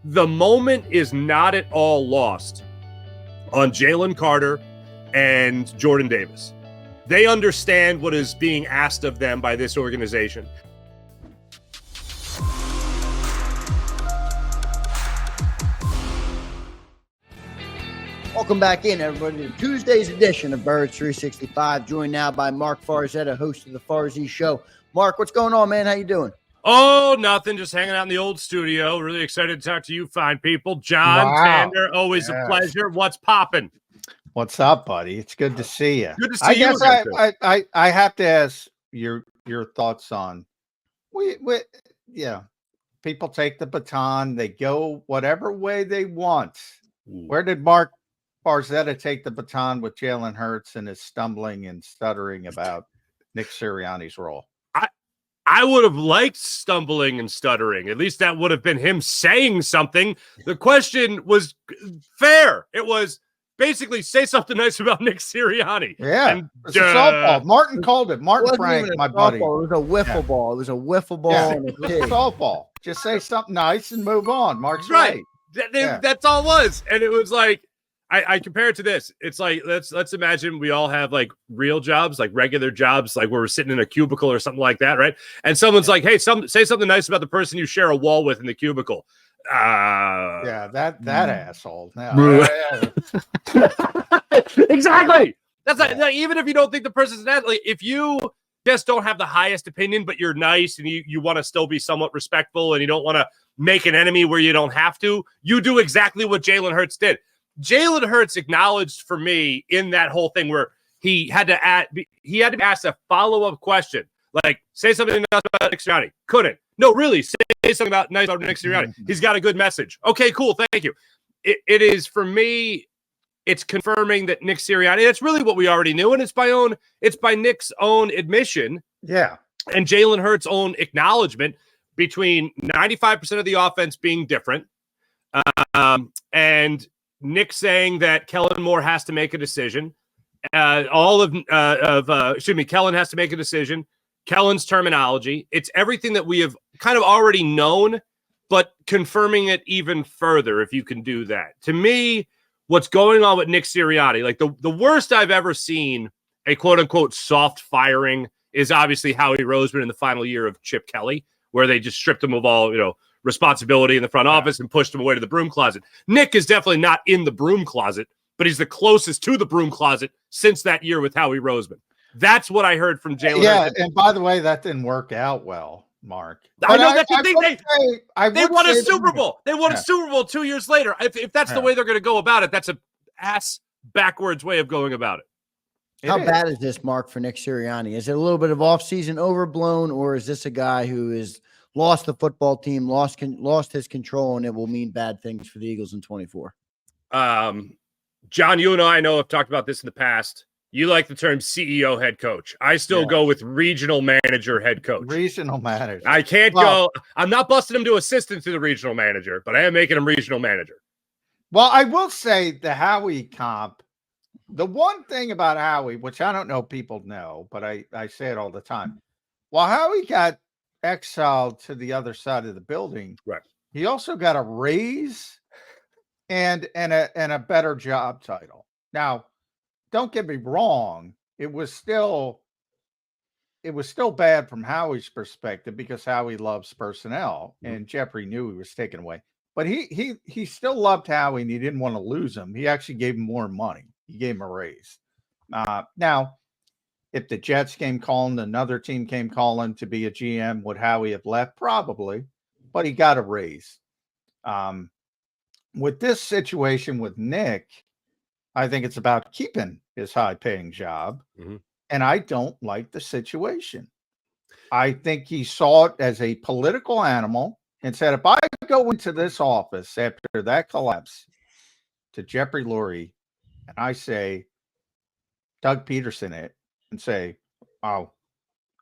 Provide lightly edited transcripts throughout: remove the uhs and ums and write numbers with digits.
the moment is not at all lost on Jalen Carter and Jordan Davis. They understand what is being asked of them by this organization. Welcome back in, everybody, to Tuesday's edition of Birds 365. Joined now by Marc Farzetta, host of the Farzy Show. Marc, what's going on, man? How you doing? Oh, nothing. Just hanging out in the old studio. Really excited to talk to you fine people. John, Tanner, always a pleasure. What's popping? What's up, buddy? It's good to see you. Good to see you. I have to ask your thoughts on people take the baton, they go whatever way they want. Where did Marc Farzetta take the baton with Jalen Hurts and his stumbling and stuttering about Nick Sirianni's role? I would have liked stumbling and stuttering. At least that would have been him saying something. The question was fair. It was basically say something nice about Nick Sirianni. Yeah, it's a softball. Martin called it. Martin Frank, my buddy. It was a wiffle ball. It was a wiffle ball. Yeah. It was a softball. Just say something nice and move on. Mark's right. That's all it was. And it was like, I compare it to this. It's like, let's imagine we all have like real jobs, like regular jobs, like where we're sitting in a cubicle or something like that, right? And someone's like, hey, say something nice about the person you share a wall with in the cubicle. That asshole. No. Exactly. That's like, even if you don't think the person's that, like, if you just don't have the highest opinion, but you're nice and you want to still be somewhat respectful and you don't want to make an enemy where you don't have to, you do exactly what Jalen Hurts did. Jalen Hurts acknowledged for me in that whole thing where he had to ask a follow-up question, like say something nice about Nick Sirianni. Couldn't. No, really, say something nice about Nick Sirianni. He's got a good message. Okay, cool, thank you. It is for me. It's confirming that Nick Sirianni. It's really what we already knew, and it's by Nick's own admission. Yeah, and Jalen Hurts' own acknowledgement between 95% of the offense being different, and Nick saying that Kellen Moore has to make a decision. Kellen has to make a decision. Kellen's terminology. It's everything that we have kind of already known, but confirming it even further if you can do that. To me, what's going on with Nick Sirianni, like the worst I've ever seen a quote-unquote soft firing is obviously Howie Roseman in the final year of Chip Kelly, where they just stripped him of all, responsibility in the front office and pushed him away to the broom closet. Nick is definitely not in the broom closet, but he's the closest to the broom closet since that year with Howie Roseman. That's what I heard from Jalen. Yeah, and by the way, that didn't work out well, Mark. I know that's the thing. They won a Super Bowl. They won a Super Bowl 2 years later. If that's the way they're going to go about it, that's a ass backwards way of going about it. How bad is this, Mark, for Nick Sirianni? Is it a little bit of offseason overblown, or is this a guy who is lost the football team, lost his control, and it will mean bad things for the Eagles in 24? John, you and I know have talked about this in the past. You like the term CEO head coach. I still go with regional manager head coach. Regional manager. I can't go. I'm not busting him to assistant to the regional manager, but I am making him regional manager. Well, I will say the Howie comp, the one thing about Howie, which I don't know people know, but I say it all the time. While Howie got exiled to the other side of the building, right, he also got a raise and a better job title. Now, don't get me wrong, it was still bad from Howie's perspective because Howie loves personnel and Jeffrey knew he was taken away. But he still loved Howie and he didn't want to lose him. He actually gave him more money. He gave him a raise. Now, if the Jets came calling, another team came calling to be a GM, would Howie have left? Probably, but he got a raise. With this situation with Nick, I think it's about keeping his high-paying job, and I don't like the situation. I think he saw it as a political animal and said, if I go into this office after that collapse to Jeffrey Lurie, and I say, Doug Peterson it, and say, oh,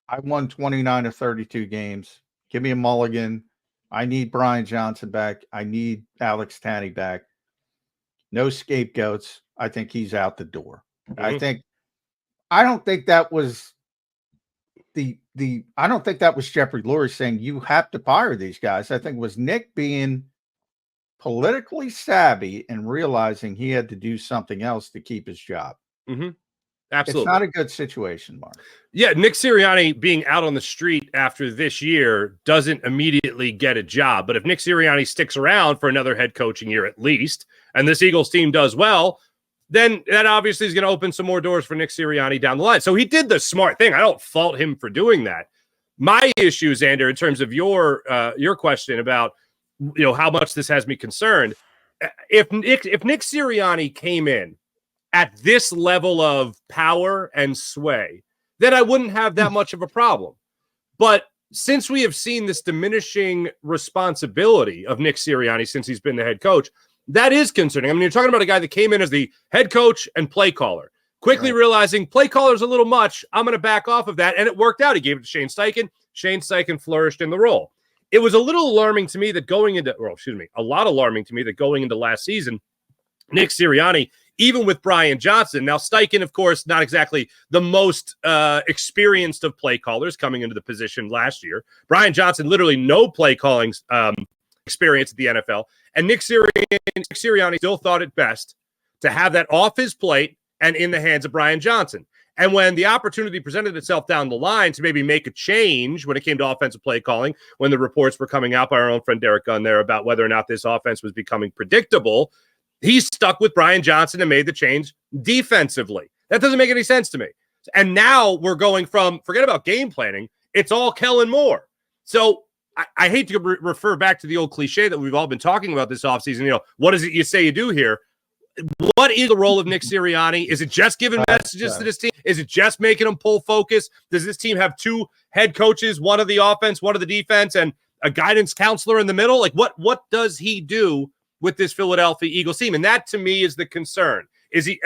I won 29 of 32 games. Give me a mulligan. I need Brian Johnson back. I need Alex Tanney back. No scapegoats. I think he's out the door. I don't think that was I don't think that was Jeffrey Lurie saying you have to fire these guys. I think it was Nick being politically savvy and realizing he had to do something else to keep his job. Mm-hmm. Absolutely. It's not a good situation, Mark. Yeah, Nick Sirianni being out on the street after this year doesn't immediately get a job. But if Nick Sirianni sticks around for another head coaching year at least, and this Eagles team does well, then that obviously is going to open some more doors for Nick Sirianni down the line. So he did the smart thing. I don't fault him for doing that. My issue, Xander, in terms of your question about how much this has me concerned, if Nick Sirianni came in at this level of power and sway, then I wouldn't have that much of a problem. But since we have seen this diminishing responsibility of Nick Sirianni since he's been the head coach, that is concerning. I mean, you're talking about a guy that came in as the head coach and play caller, quickly realizing play caller's a little much. I'm going to back off of that. And it worked out. He gave it to Shane Steichen. Shane Steichen flourished in the role. It was a little alarming to me that a lot alarming to me that going into last season, Nick Sirianni, even with Brian Johnson. Now, Steichen, of course, not exactly the most experienced of play callers coming into the position last year. Brian Johnson, literally no play calling experience at the NFL. And Nick Sirianni still thought it best to have that off his plate and in the hands of Brian Johnson. And when the opportunity presented itself down the line to maybe make a change when it came to offensive play calling, when the reports were coming out by our own friend Derek Gunn there about whether or not this offense was becoming predictable, he stuck with Brian Johnson and made the change defensively. That doesn't make any sense to me. And now we're going from, forget about game planning, it's all Kellen Moore. So I hate to refer back to the old cliche that we've all been talking about this offseason. What is it you say you do here? What is the role of Nick Sirianni? Is it just giving messages to this team? Is it just making them pull focus? Does this team have two head coaches, one of the offense, one of the defense, and a guidance counselor in the middle? Like, what does he do with this Philadelphia Eagles team? And that, to me, is the concern. Is he,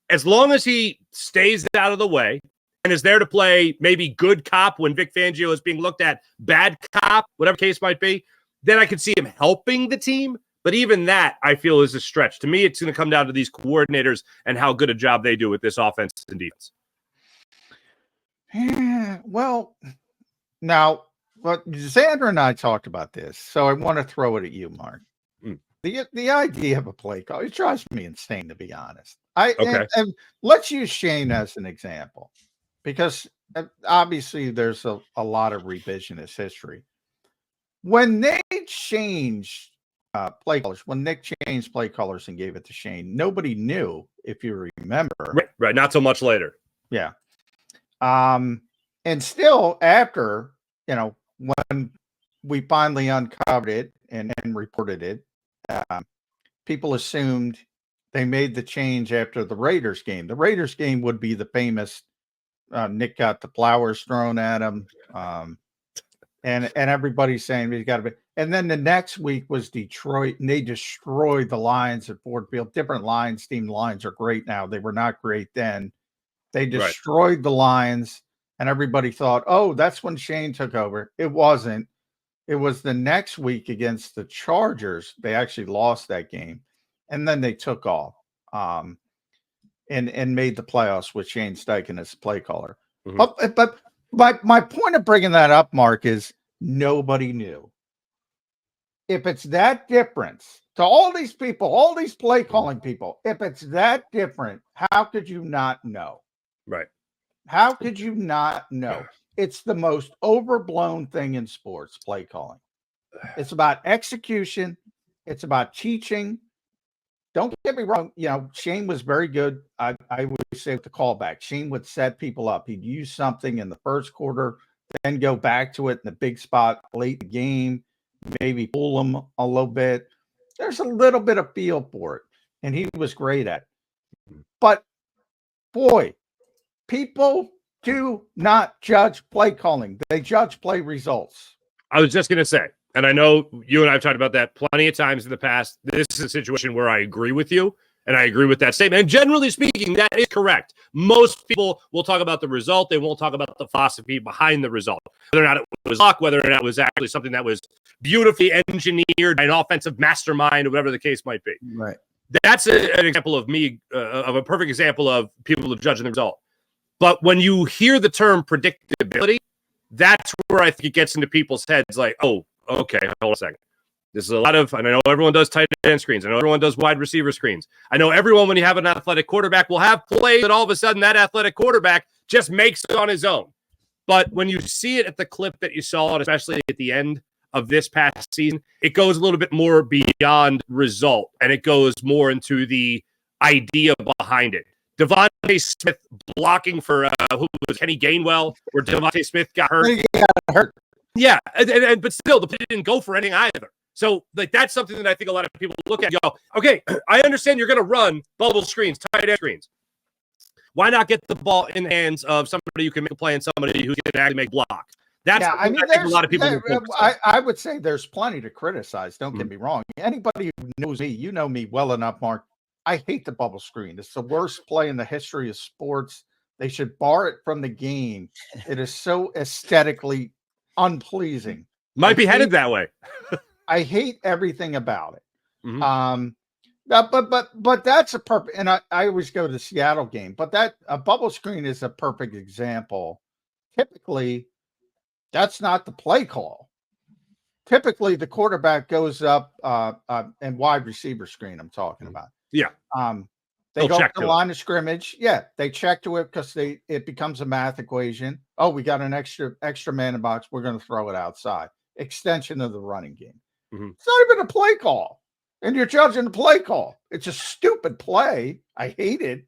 as long as he stays out of the way and is there to play maybe good cop when Vic Fangio is being looked at bad cop, whatever case might be, then I could see him helping the team. But even that, I feel, is a stretch. To me, it's going to come down to these coordinators and how good a job they do with this offense and defense. Yeah, well, now, Xander and I talked about this, so I want to throw it at you, Mark. The idea of a play call, it drives me insane, to be honest. And let's use Shane as an example, because obviously there's a lot of revisionist history. When they changed play callers, when Nick changed play callers and gave it to Shane, nobody knew, if you remember. Right. Not so much later. Yeah. And still after, when we finally uncovered it and reported it, people assumed they made the change after the Raiders game. The Raiders game would be the famous Nick got the flowers thrown at him. And everybody's saying he's got to be. And then the next week was Detroit, and they destroyed the Lions at Ford Field. Different Lions, team lines are great now. They were not great then. They destroyed the Lions, and everybody thought, oh, that's when Shane took over. It wasn't. It was the next week against the Chargers. They actually lost that game, and then they took off and made the playoffs with Shane Steichen as play caller. Mm-hmm. But my point of bringing that up, Mark, is nobody knew. If it's that different to all these people, all these play calling people, if it's that different, how could you not know? Right. How could you not know? It's the most overblown thing in sports, play calling. It's about execution. It's about teaching. Don't get me wrong. Shane was very good. I would say with the callback, Shane would set people up. He'd use something in the first quarter, then go back to it in the big spot late in the game, maybe pull them a little bit. There's a little bit of feel for it, and he was great at it. But, boy, people do not judge play calling. They judge play results. I was just going to say, and I know you and I have talked about that plenty of times in the past. This is a situation where I agree with you, and I agree with that statement. And generally speaking, that is correct. Most people will talk about the result. They won't talk about the philosophy behind the result, whether or not it was luck, whether or not it was actually something that was beautifully engineered by an offensive mastermind, or whatever the case might be. Right. That's an example of me, of a perfect example of people judging the result. But when you hear the term predictability, that's where I think it gets into people's heads like, oh, okay, hold on a second. This is a lot of, and I know everyone does tight end screens. I know everyone does wide receiver screens. I know everyone, when you have an athletic quarterback, will have plays that all of a sudden that athletic quarterback just makes it on his own. But when you see it at the clip that you saw, especially at the end of this past season, it goes a little bit more beyond result, and it goes more into the idea behind it. Devontae Smith blocking for who was Kenny Gainwell, where Devontae Smith got hurt. Yeah, but still, the play didn't go for anything either. So, like, that's something that I think a lot of people look at and go, okay, I understand you're going to run bubble screens, tight end screens. Why not get the ball in the hands of somebody who can make a play and somebody who can actually make block? That's I think a lot of people. I would say there's plenty to criticize. Don't get me wrong. Anybody who knows me, you know me well enough, Mark. I hate the bubble screen. It's the worst play in the history of sports. They should bar it from the game. It is so aesthetically unpleasing. Might be headed that way. I hate everything about it. Mm-hmm. But that's a perfect, and I always go to the Seattle game, but that a bubble screen is a perfect example. Typically, that's not the play call. Typically, the quarterback goes up and wide receiver screen. I'm talking about. Yeah. They go to the line of scrimmage. Yeah, they check to it because it becomes a math equation. Oh, we got an extra man in the box. We're going to throw it outside. Extension of the running game. Mm-hmm. It's not even a play call, and you're judging the play call. It's a stupid play. I hate it,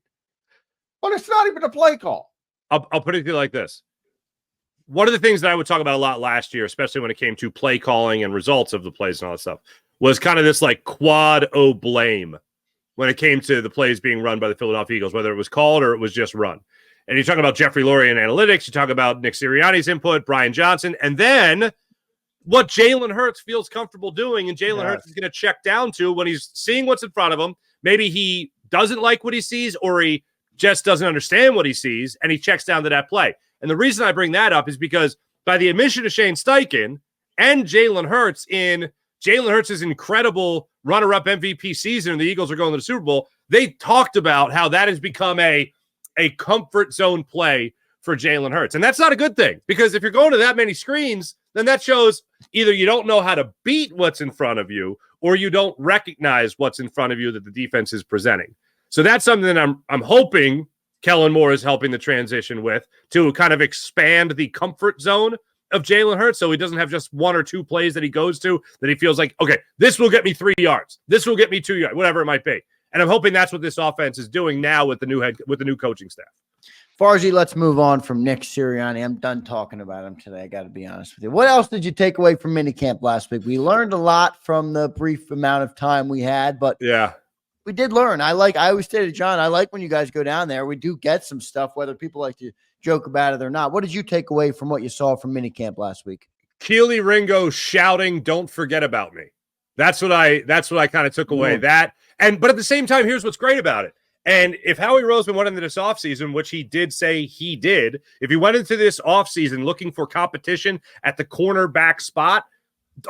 but it's not even a play call. I'll put it to you like this. One of the things that I would talk about a lot last year, especially when it came to play calling and results of the plays and all that stuff, was kind of this like quad O blame when it came to the plays being run by the Philadelphia Eagles, whether it was called or it was just run. And you talk about Jeffrey Lurie and analytics, you talk about Nick Sirianni's input, Brian Johnson, and then what Jalen Hurts feels comfortable doing, and Jalen Hurts is going to check down to when he's seeing what's in front of him. Maybe he doesn't like what he sees, or he just doesn't understand what he sees, and he checks down to that play. And the reason I bring that up is because by the admission of Shane Steichen and Jalen Hurts in Jalen Hurts' incredible runner-up MVP season, and the Eagles are going to the Super Bowl, they talked about how that has become a comfort zone play for Jalen Hurts. And that's not a good thing, because if you're going to that many screens, then that shows either you don't know how to beat what's in front of you, or you don't recognize what's in front of you that the defense is presenting. So that's something that I'm hoping Kellen Moore is helping the transition with, to kind of expand the comfort zone of Jalen Hurts, so he doesn't have just one or two plays that he goes to that he feels like, okay, this will get me 3 yards, this will get me 2 yards, whatever it might be. And I'm hoping that's what this offense is doing now with the new coaching staff. Farzy, let's move on from Nick Sirianni. I'm done talking about him today. I got to be honest with you. What else did you take away from minicamp last week? We learned a lot from the brief amount of time we had, but yeah, we did learn. I always say to John, I like when you guys go down there. We do get some stuff, whether people like to joke about it or not. What did you take away from what you saw from minicamp last week? Keely Ringo shouting, "Don't forget about me." That's what I kind of took away. But at the same time, here's what's great about it. And if Howie Roseman went into this offseason, which he did say he did, if he went into this offseason looking for competition at the cornerback spot,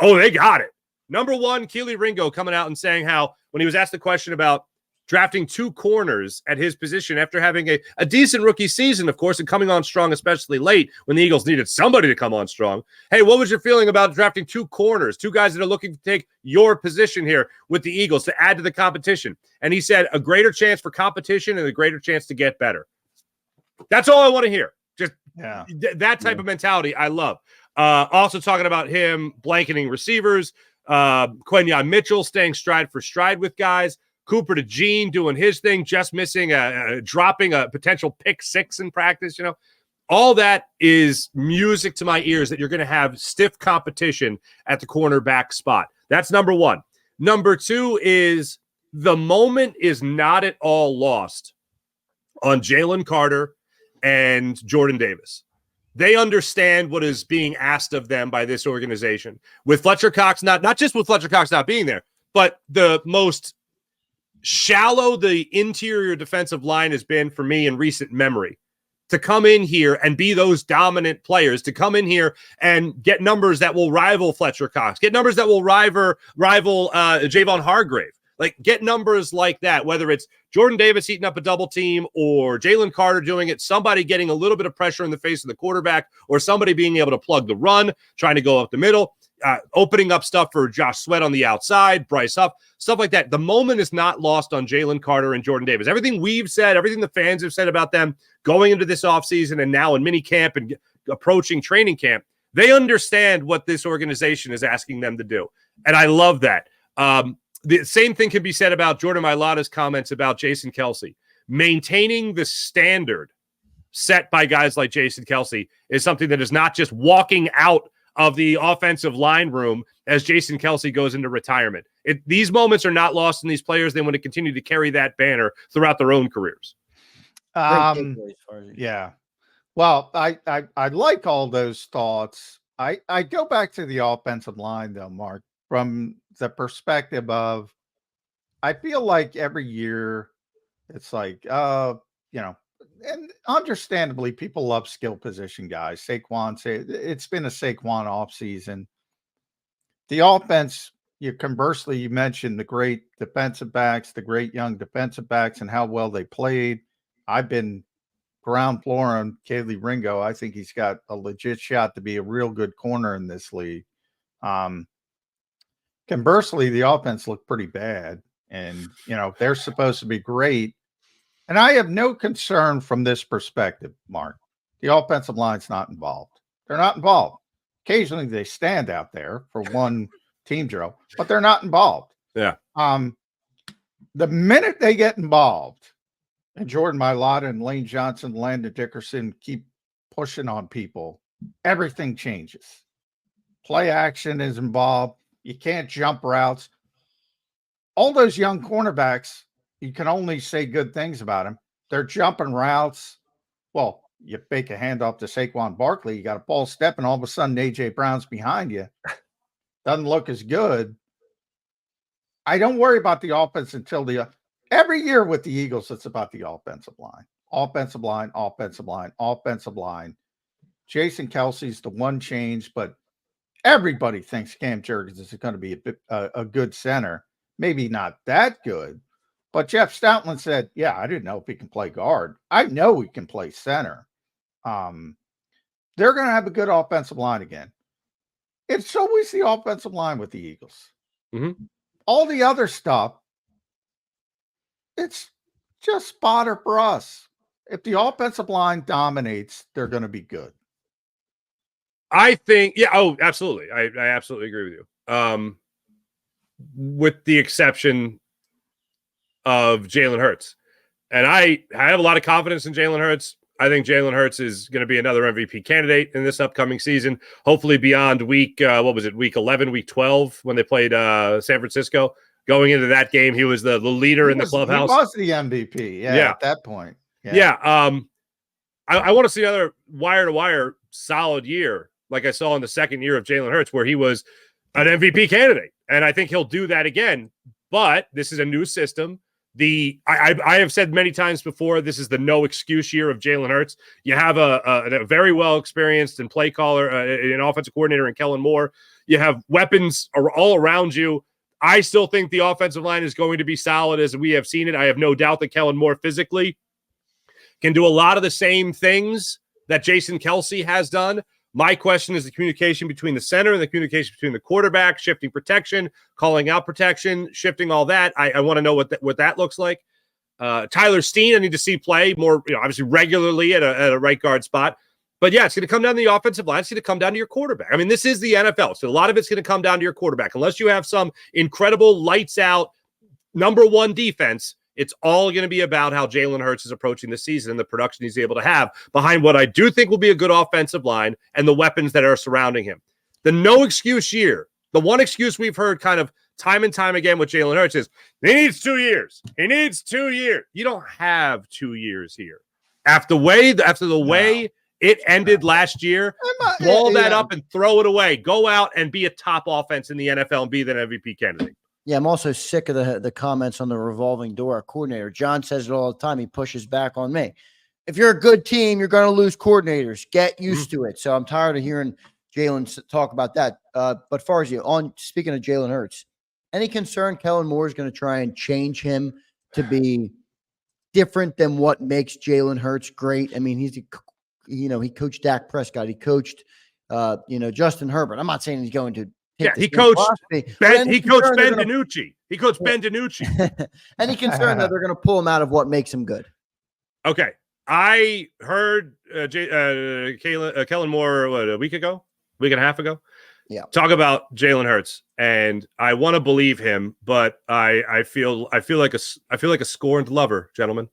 oh, they got it. Number one, Keely Ringo coming out and saying how when he was asked the question about drafting 2 corners at his position after having a decent rookie season, of course, and coming on strong, especially late when the Eagles needed somebody to come on strong. Hey, what was your feeling about drafting 2 corners, 2 guys that are looking to take your position here with the Eagles to add to the competition? And he said a greater chance for competition and a greater chance to get better. That's all I want to hear. Just that type of mentality I love. Also talking about him blanketing receivers, Quenyon Mitchell staying stride for stride with guys, Cooper DeJean doing his thing, just missing dropping a potential pick 6 in practice. You know, all that is music to my ears, that you're going to have stiff competition at the cornerback spot. That's number one. Number two is the moment is not at all lost on Jalen Carter and Jordan Davis. They understand what is being asked of them by this organization. With Fletcher Cox, not just with Fletcher Cox not being there, but the most shallow the interior defensive line has been for me in recent memory. To come in here and be those dominant players, to come in here and get numbers that will rival Fletcher Cox, get numbers that will rival Javon Hargrave. Like, get numbers like that, whether it's Jordan Davis eating up a double team or Jalen Carter doing it, somebody getting a little bit of pressure in the face of the quarterback, or somebody being able to plug the run, trying to go up the middle. opening up stuff for Josh Sweat on the outside, Bryce Huff, stuff like that. The moment is not lost on Jalen Carter and Jordan Davis. Everything we've said, everything the fans have said about them going into this offseason and now in mini camp and approaching training camp, they understand what this organization is asking them to do. And I love that. The same thing can be said about Jordan Mailata's comments about Jason Kelce. Maintaining the standard set by guys like Jason Kelce is something that is not just walking out of the offensive line room as Jason Kelce goes into retirement. These moments are not lost in these players. They want to continue to carry that banner throughout their own careers. Yeah. Well, I like all those thoughts. I go back to the offensive line, though, Mark, from the perspective of, I feel like every year it's like, and understandably, people love skill position guys. It's been a Saquon offseason. The offense, conversely, you mentioned the great defensive backs, the great young defensive backs, and how well they played. I've been ground floor on Kaylee Ringo. I think he's got a legit shot to be a real good corner in this league. Conversely, the offense looked pretty bad, and they're supposed to be great. And I have no concern from this perspective, Mark. The offensive line's not involved. They're not involved. Occasionally they stand out there for one team drill, but they're not involved. Yeah. The minute they get involved, and Jordan Mailata and Lane Johnson, Landon Dickerson keep pushing on people, everything changes. Play action is involved. You can't jump routes. All those young cornerbacks, you can only say good things about them. They're jumping routes. Well, you fake a handoff to Saquon Barkley, you got a false step, and all of a sudden A.J. Brown's behind you. Doesn't look as good. I don't worry about the offense until every year with the Eagles, it's about the offensive line. Offensive line, offensive line, offensive line. Jason Kelce's the one change, but everybody thinks Cam Jurgens is going to be a good center. Maybe not that good. But Jeff Stoutland said, yeah, I didn't know if he can play guard. I know he can play center. They're going to have a good offensive line again. It's always the offensive line with the Eagles. Mm-hmm. All the other stuff, it's just fodder for us. If the offensive line dominates, they're going to be good. I think, yeah, oh, absolutely. I absolutely agree with you. With the exception of Jalen Hurts. And I have a lot of confidence in Jalen Hurts. I think Jalen Hurts is going to be another MVP candidate in this upcoming season, hopefully beyond week 11, week 12, when they played San Francisco. Going into that game, he was the leader in the clubhouse. He was the MVP, at that point. Yeah. I want to see another wire-to-wire solid year, like I saw in the second year of Jalen Hurts, where he was an MVP candidate. And I think he'll do that again. But this is a new system. I have said many times before, this is the no excuse year of Jalen Hurts. You have a very well experienced and play caller, an offensive coordinator in Kellen Moore. You have weapons all around you. I still think the offensive line is going to be solid as we have seen it. I have no doubt that Kellen Moore physically can do a lot of the same things that Jason Kelce has done. My question is the communication between the center and the communication between the quarterback, shifting protection, calling out protection, shifting all that. I want to know what that looks like. Tyler Steen, I need to see play more, obviously regularly at a right guard spot. But yeah, it's going to come down to the offensive line. It's going to come down to your quarterback. I mean, this is the NFL, so a lot of it's going to come down to your quarterback. Unless you have some incredible lights out number one defense, it's all going to be about how Jalen Hurts is approaching the season and the production he's able to have behind what I do think will be a good offensive line and the weapons that are surrounding him. The no excuse year, the one excuse we've heard kind of time and time again with Jalen Hurts is he needs 2 years. He needs 2 years. You don't have 2 years here. After the way it ended last year, ball that up and throw it away. Go out and be a top offense in the NFL and be the MVP candidate. Yeah, I'm also sick of the comments on the revolving door coordinator. John says it all the time. He pushes back on me. If you're a good team, you're going to lose coordinators. Get used to it. So I'm tired of hearing Jalen talk about that. But Farzetta, speaking of Jalen Hurts, any concern Kellen Moore is going to try and change him to be different than what makes Jalen Hurts great? I mean, he coached Dak Prescott. He coached, Justin Herbert. I'm not saying he's going to Yeah, take the he same coached philosophy. But Ben. any He coached concern they're Ben gonna- DiNucci. He coached Ben DiNucci. Any concern that they're going to pull him out of what makes him good? Okay, I heard Kellen Moore a week and a half ago. Yeah, talk about Jalen Hurts, and I want to believe him, but I feel like a scorned lover, gentlemen.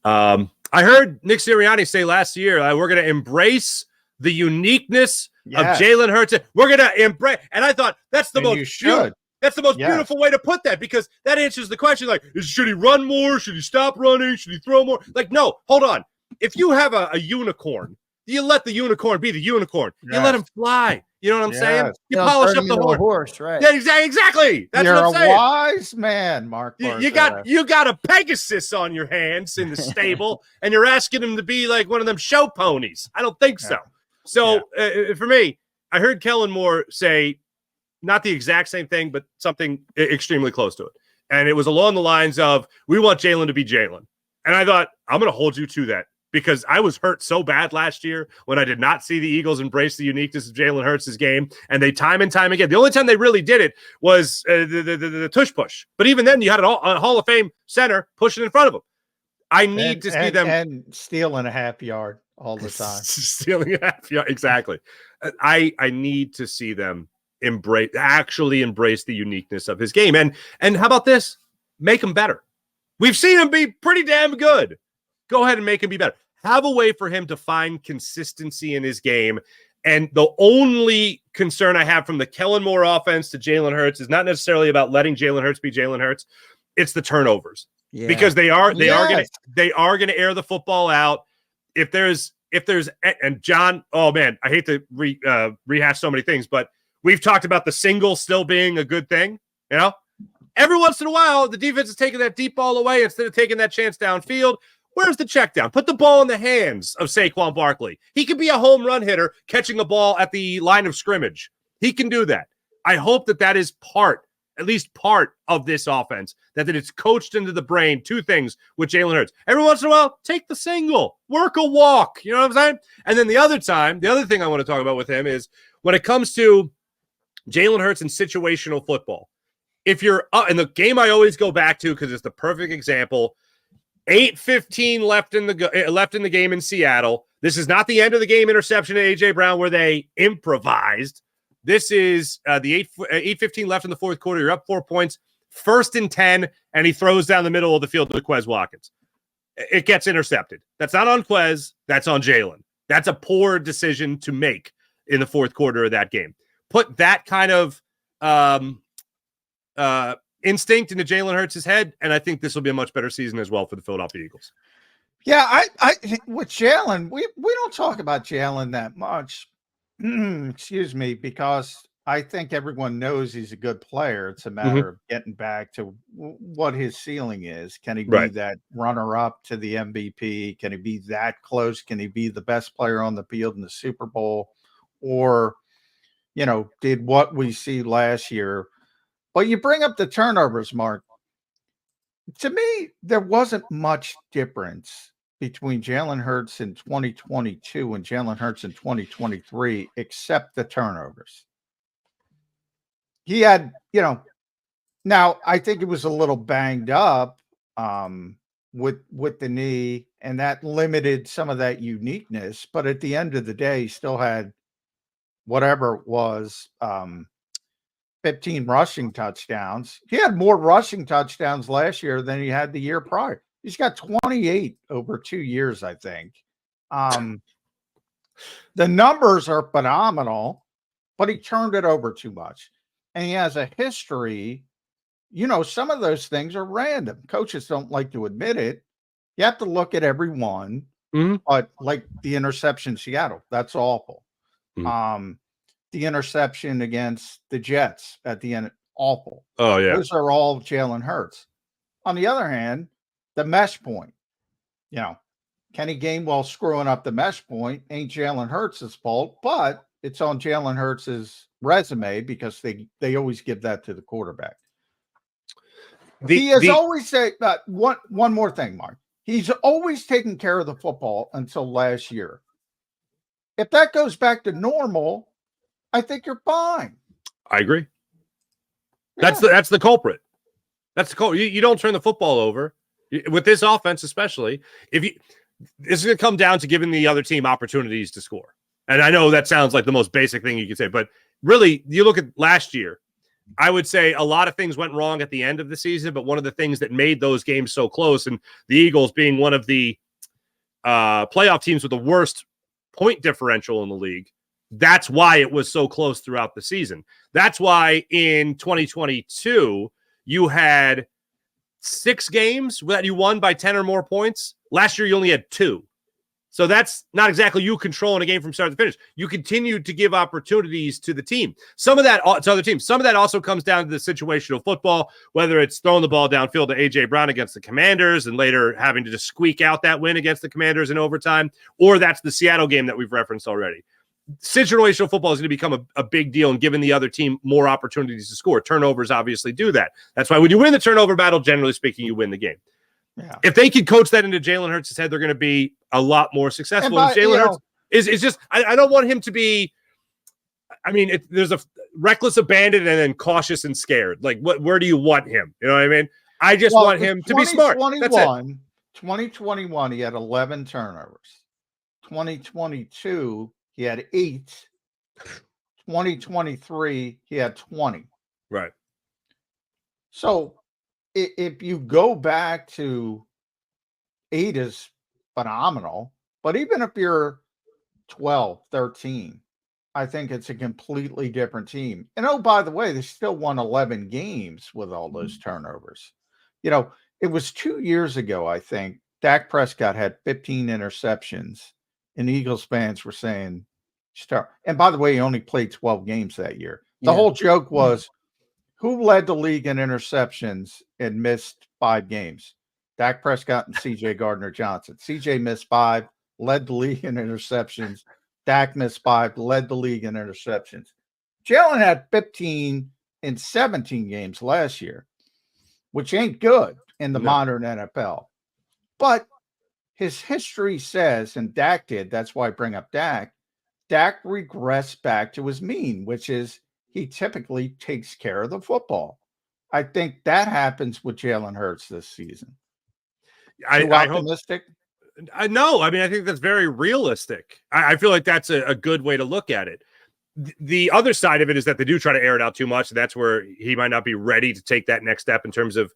I heard Nick Sirianni say last year we're going to embrace the uniqueness of Jalen Hurts. We're going to embrace, and I thought that's the most beautiful way to put that, because that answers the question, like, should he run more? Should he stop running? Should he throw more? Like, no, hold on. If you have a unicorn, you let the unicorn be the unicorn. You let him fly. You know what I'm saying? You polish up the horse, right? Yeah, exactly. That's You're what I'm saying. a wise man, Marc. You got a Pegasus on your hands in the stable, and you're asking him to be like one of them show ponies. I don't think so. So for me, I heard Kellen Moore say not the exact same thing, but something extremely close to it. And it was along the lines of, we want Jalen to be Jalen. And I thought, I'm going to hold you to that, because I was hurt so bad last year when I did not see the Eagles embrace the uniqueness of Jalen Hurts' game. And they time and time again, the only time they really did it was the tush push. But even then, you had a Hall of Fame center pushing in front of them. I need to see them. And stealing a half yard all the time. Stealing a half yard, exactly. I need to see them actually embrace the uniqueness of his game. And how about this? Make him better. We've seen him be pretty damn good. Go ahead and make him be better. Have a way for him to find consistency in his game. And the only concern I have from the Kellen Moore offense to Jalen Hurts is not necessarily about letting Jalen Hurts be Jalen Hurts. It's the turnovers. Yeah. Because they are going to air the football out. If there's and John, oh man, I hate to rehash so many things, but we've talked about the single still being a good thing. You know, every once in a while, the defense is taking that deep ball away instead of taking that chance downfield. Where's the check down? Put the ball in the hands of Saquon Barkley. He could be a home run hitter catching a ball at the line of scrimmage. He can do that. I hope that is at least part of this offense, that it's coached into the brain. Two things with Jalen Hurts. Every once in a while, take the single, work a walk. You know what I'm saying? And then the other thing I want to talk about with him is when it comes to Jalen Hurts and situational football. If you're up, and the game I always go back to because it's the perfect example, 8:15 left in the game in Seattle. This is not the end of the game interception to A.J. Brown where they improvised. This is the 8:15 left in the fourth quarter. You're up 4 points, 1st and 10, and he throws down the middle of the field to Quez Watkins. It gets intercepted. That's not on Quez. That's on Jalen. That's a poor decision to make in the fourth quarter of that game. Put that kind of instinct into Jalen Hurts' head, and I think this will be a much better season as well for the Philadelphia Eagles. Yeah, I with Jalen, we don't talk about Jalen that much. Excuse me, because I think everyone knows he's a good player. It's a matter of getting back to what his ceiling is. Can he be that runner-up to the MVP? Can he be that close? Can he be the best player on the field in the Super Bowl? Or, did what we see last year? But you bring up the turnovers, Marc. To me, there wasn't much difference between Jalen Hurts in 2022 and Jalen Hurts in 2023, except the turnovers. He had, now I think it was a little banged up with the knee, and that limited some of that uniqueness. But at the end of the day, he still had whatever it was, 15 rushing touchdowns. He had more rushing touchdowns last year than he had the year prior. He's got 28 over 2 years, I think. The numbers are phenomenal, but he turned it over too much. And he has a history. Some of those things are random. Coaches don't like to admit it. You have to look at every one. But like the interception in Seattle, that's awful. The interception against the Jets at the end, awful. Oh, yeah. Those are all Jalen Hurts. On the other hand, the mesh point, Kenny Gainwell screwing up the mesh point ain't Jalen Hurts' fault, but it's on Jalen Hurts' resume because they always give that to the quarterback. He has always said one more thing, Marc. He's always taken care of the football until last year. If that goes back to normal, I think you're fine. I agree. That's the culprit. That's the culprit. You don't turn the football over with this offense, especially this is going to come down to giving the other team opportunities to score. And I know that sounds like the most basic thing you could say, but really, you look at last year, I would say a lot of things went wrong at the end of the season, but one of the things that made those games so close, and the Eagles being one of the playoff teams with the worst point differential in the league, that's why it was so close throughout the season. That's why in 2022, you had 6 games that you won by 10 or more points. Last year, you only had 2. So that's not exactly you controlling a game from start to finish. You continued to give opportunities to the team. Some of that to other teams. Some of that also comes down to the situational football, whether it's throwing the ball downfield to A.J. Brown against the Commanders and later having to just squeak out that win against the Commanders in overtime, or that's the Seattle game that we've referenced already. Situational football is going to become a big deal and giving the other team more opportunities to score. Turnovers obviously do that. That's why when you win the turnover battle, generally speaking, you win the game. Yeah. If they can coach that into Jalen Hurts' head, they're going to be a lot more successful. Jalen Hurts is just, I don't want him to be, I mean, there's a reckless abandon and then cautious and scared. Like, where do you want him? You know what I mean? I just want him to be smart. That's it. 2021, he had 11 turnovers. 2022, he had 8. 2023, he had 20. Right. So, if you go back to 8 is phenomenal, but even if you're 12, 13, I think it's a completely different team. And oh, by the way, they still won 11 games with all those turnovers. You know, it was 2 years ago, I think, Dak Prescott had 15 interceptions, and Eagles fans were saying, start. And by the way, he only played 12 games that year. The whole joke was, who led the league in interceptions and missed 5 games? Dak Prescott and C.J. Gardner-Johnson. C.J. missed 5, led the league in interceptions. Dak missed 5, led the league in interceptions. Jalen had 15 in 17 games last year, which ain't good in the modern NFL. But his history says, and Dak did, that's why I bring up Dak regressed back to his mean, which is he typically takes care of the football. I think that happens with Jalen Hurts this season. I optimistic? No, I mean, I think that's very realistic. I feel like that's a good way to look at it. The other side of it is that they do try to air it out too much. And that's where he might not be ready to take that next step in terms of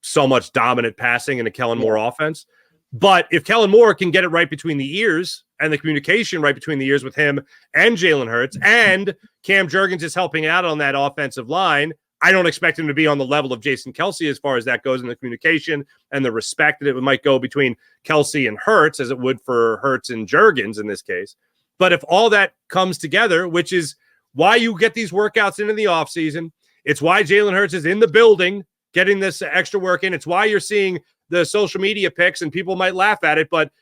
so much dominant passing in a Kellen Moore offense. But if Kellen Moore can get it right between the ears and the communication right between the ears with him and Jalen Hurts, and Cam Jurgens is helping out on that offensive line, I don't expect him to be on the level of Jason Kelce as far as that goes in the communication and the respect that it might go between Kelce and Hurts as it would for Hurts and Jurgens in this case. But if all that comes together, which is why you get these workouts into the offseason, it's why Jalen Hurts is in the building getting this extra work in. It's why you're seeing the social media pics, and people might laugh at it, but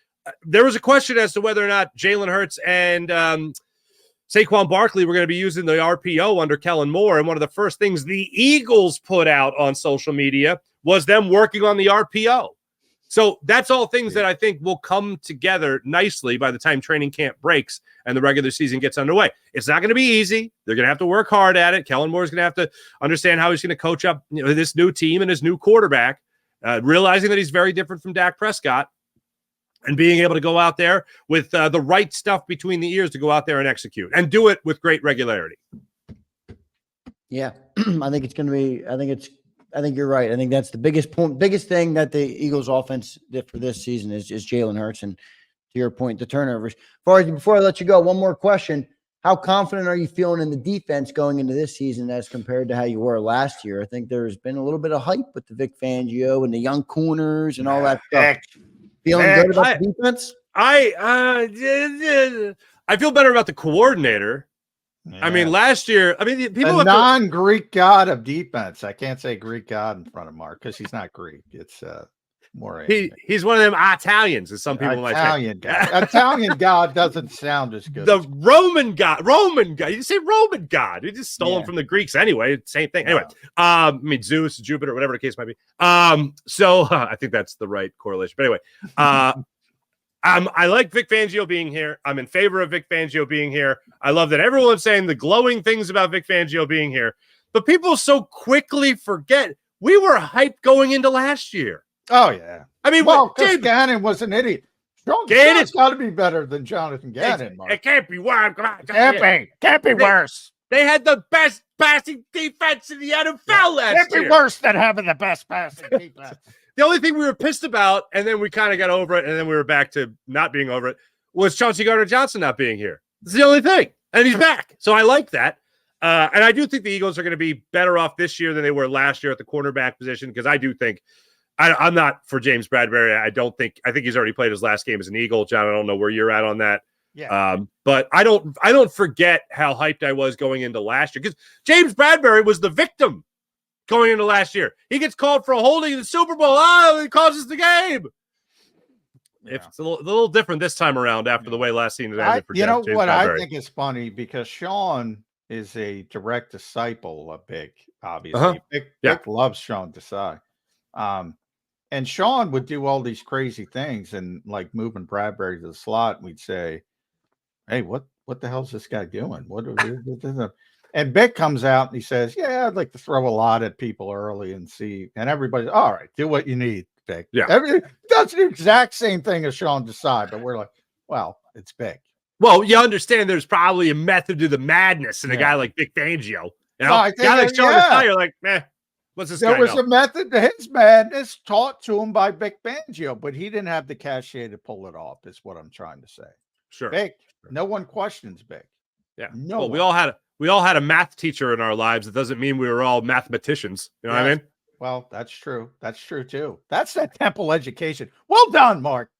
there was a question as to whether or not Jalen Hurts and Saquon Barkley were going to be using the RPO under Kellen Moore. And one of the first things the Eagles put out on social media was them working on the RPO. So that's all things that I think will come together nicely by the time training camp breaks and the regular season gets underway. It's not going to be easy. They're going to have to work hard at it. Kellen Moore is going to have to understand how he's going to coach up this new team and his new quarterback. Realizing that he's very different from Dak Prescott and being able to go out there with the right stuff between the ears to go out there and execute and do it with great regularity. Yeah, I think it's going to be, I think you're right. I think that's the biggest thing that the Eagles offense did for this season is Jalen Hurts. And to your point, the turnovers. Before I let you go, one more question. How confident are you feeling in the defense going into this season as compared to how you were last year? I think there's been a little bit of hype with the Vic Fangio and the young corners and all that stuff. Feeling good about the defense? I feel better about the coordinator. Yeah. I mean, last year, people a non-Greek god of defense. I can't say Greek god in front of Marc because he's not Greek. It's more. He's one of them Italians, as some people might say. Italian god doesn't sound as good. The Roman god. You say Roman god. He just stole him from the Greeks anyway. Same thing. Anyway, Zeus, Jupiter, whatever the case might be. So I think that's the right correlation. But anyway, I like Vic Fangio being here. I'm in favor of Vic Fangio being here. I love that everyone's saying the glowing things about Vic Fangio being here. But people so quickly forget we were hyped going into last year. Oh, yeah. I mean, well, because Gannon was an idiot. Gannon's got to be better than Jonathan Gannon, Mark. It can't be worse. Can't be worse. They had the best passing defense in the NFL last year. Can't be worse than having the best passing defense. The only thing we were pissed about, and then we kind of got over it, and then we were back to not being over it, was Chauncey Gardner-Johnson not being here. It's the only thing. And he's back. So I like that. And I do think the Eagles are going to be better off this year than they were last year at the cornerback position, because I do think I'm not for James Bradbury. I think he's already played his last game as an Eagle. John, I don't know where you're at on that. Yeah. But I don't forget how hyped I was going into last year, because James Bradbury was the victim going into last year. He gets called for a holding in the Super Bowl. Oh, he causes the game. Yeah. It's a little different this time around after the way last season ended for James what Bradbury. I think is funny, because Sean is a direct disciple of Vic, obviously. Vic loves Sean Desai. And Sean would do all these crazy things, and like moving Bradbury to the slot, and we'd say, hey, what the hell's this guy doing? And Vic comes out and he says, yeah, I'd like to throw a lot at people early and see. And everybody's, all right, do what you need, Vic. Yeah. That's the exact same thing as Sean Desai, but we're like, well, it's Vic. Well, you understand there's probably a method to the madness in a guy like Vic Fangio. You know, I think guy like Sean Desai, you're like, meh, what's this guy There was know? a method to his madness taught to him by Vic Fangio, but he didn't have the cachet to pull it off, is what I'm trying to say. Sure. Vic, no one questions Vic. Yeah. No. Well, we all had a math teacher in our lives. It doesn't mean we were all mathematicians. You know what I mean? Well, that's true. That's true too. That's that Temple education. Well done, Mark.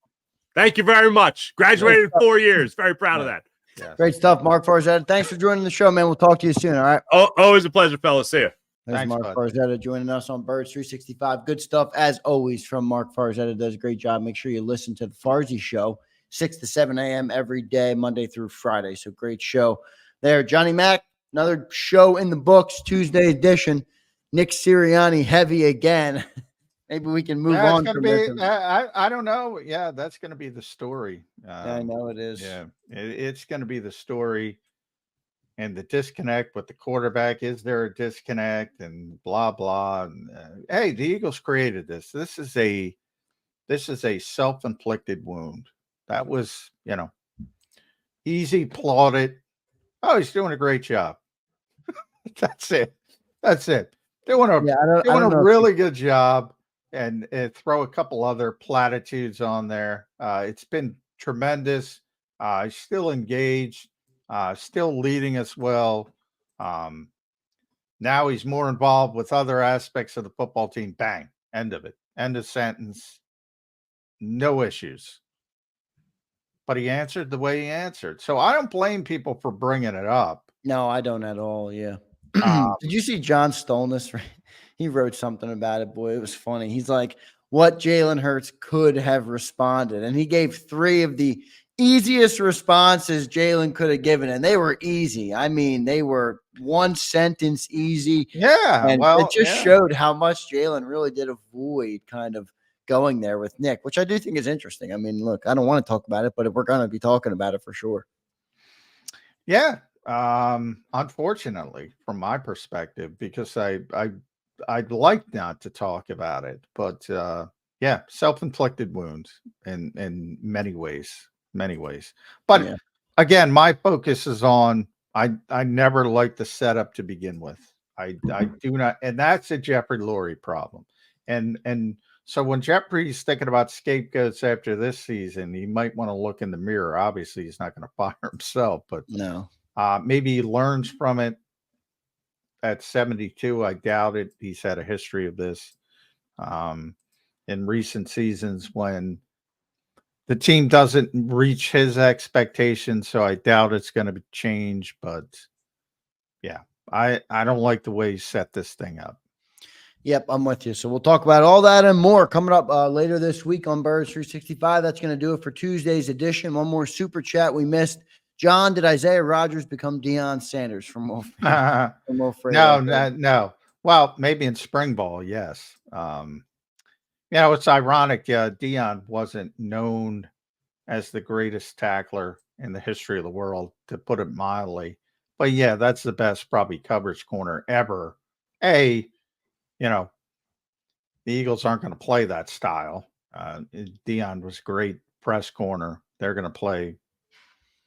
Thank you very much. Graduated in 4 years. Very proud of that. Yes. Great stuff, Marc Farzetta. Thanks for joining the show, man. We'll talk to you soon. All right. Oh, always a pleasure, fellas. See you. There's Marc Farzetta joining us on Birds 365. Good stuff, as always, from Marc Farzetta. Does a great job. Make sure you listen to the Farzy Show, 6 to 7 a.m. every day, Monday through Friday. So great show there. Johnny Mac, another show in the books, Tuesday edition. Nick Sirianni, heavy again. Maybe we can move on from this. I don't know. Yeah, that's going to be the story. I know it is. Yeah, it's going to be the story. And the disconnect with the quarterback. Is there a disconnect? And blah blah. And, hey, the Eagles created this. This is a self-inflicted wound. That was, easy plaudit. Oh, he's doing a great job. That's it. Doing a really good job, and throw a couple other platitudes on there. It's been tremendous. He's still engaged. Still leading us well. Now he's more involved with other aspects of the football team. Bang. End of it. End of sentence. No issues. But he answered the way he answered. So I don't blame people for bringing it up. No, I don't at all. Yeah. Did you see John Stolness? He wrote something about it. Boy, it was funny. He's like, what Jalen Hurts could have responded. And he gave 3 of the easiest responses Jalen could have given, and they were easy. I mean, they were one sentence easy. Yeah. And it just showed how much Jalen really did avoid kind of going there with Nick, which I do think is interesting. I mean, look, I don't want to talk about it, but we're going to be talking about it for sure. Yeah. Unfortunately, from my perspective, because I'd like not to talk about it, but yeah, self-inflicted wounds in many ways. But again, my focus is on I never liked the setup to begin with. I do not, and that's a Jeffrey Lurie problem. And so when Jeffrey's thinking about scapegoats after this season, he might want to look in the mirror. Obviously, he's not going to fire himself, but no. Maybe he learns from it. At 72, I doubt it. He's had a history of this in recent seasons when the team doesn't reach his expectations. So I doubt it's going to change. But yeah, I don't like the way he set this thing up. Yep, I'm with you. So we'll talk about all that and more coming up later this week on Birds 365. That's going to do it for Tuesday's edition. One more super chat we missed. John, did Isaiah Rodgers become Deion Sanders from No. Well, maybe in spring ball, yes. It's ironic. Deion wasn't known as the greatest tackler in the history of the world, to put it mildly. But yeah, that's the best probably coverage corner ever. The Eagles aren't going to play that style. Dion was great press corner. They're going to play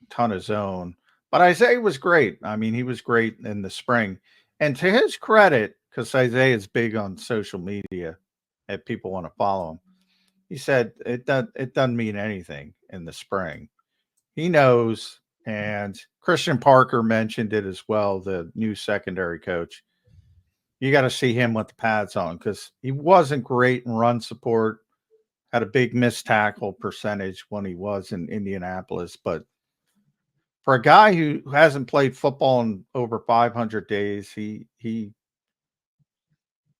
a ton of zone. But Isaiah was great. I mean, he was great in the spring. And to his credit, because Isaiah is big on social media, if people want to follow him, he said it doesn't mean anything in the spring. He knows, and Christian Parker mentioned it as well, the new secondary coach. You got to see him with the pads on, because he wasn't great in run support, had a big missed tackle percentage when he was in Indianapolis. But for a guy who hasn't played football in over 500 days, he's an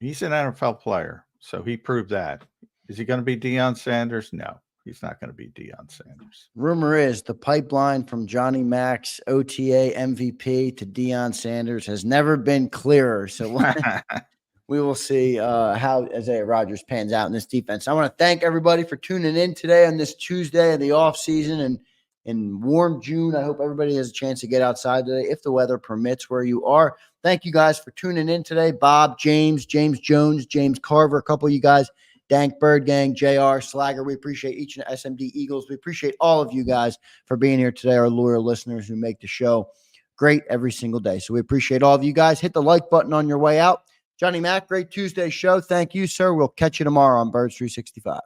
NFL player. So he proved that. Is he going to be Deion Sanders? No, he's not going to be Deion Sanders. Rumor is the pipeline from Johnny Mac's OTA MVP to Deion Sanders has never been clearer. So we will see how Isaiah Rodgers pans out in this defense. I want to thank everybody for tuning in today on this Tuesday of the offseason and in warm June. I hope everybody has a chance to get outside today if the weather permits where you are. Thank you guys for tuning in today. Bob, James Jones, James Carver, a couple of you guys. Dank, Bird Gang, JR, Slagger. We appreciate each and SMD Eagles. We appreciate all of you guys for being here today, our loyal listeners who make the show great every single day. So we appreciate all of you guys. Hit the like button on your way out. Johnny Mac, great Tuesday show. Thank you, sir. We'll catch you tomorrow on Birds 365.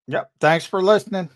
Yep. Thanks for listening.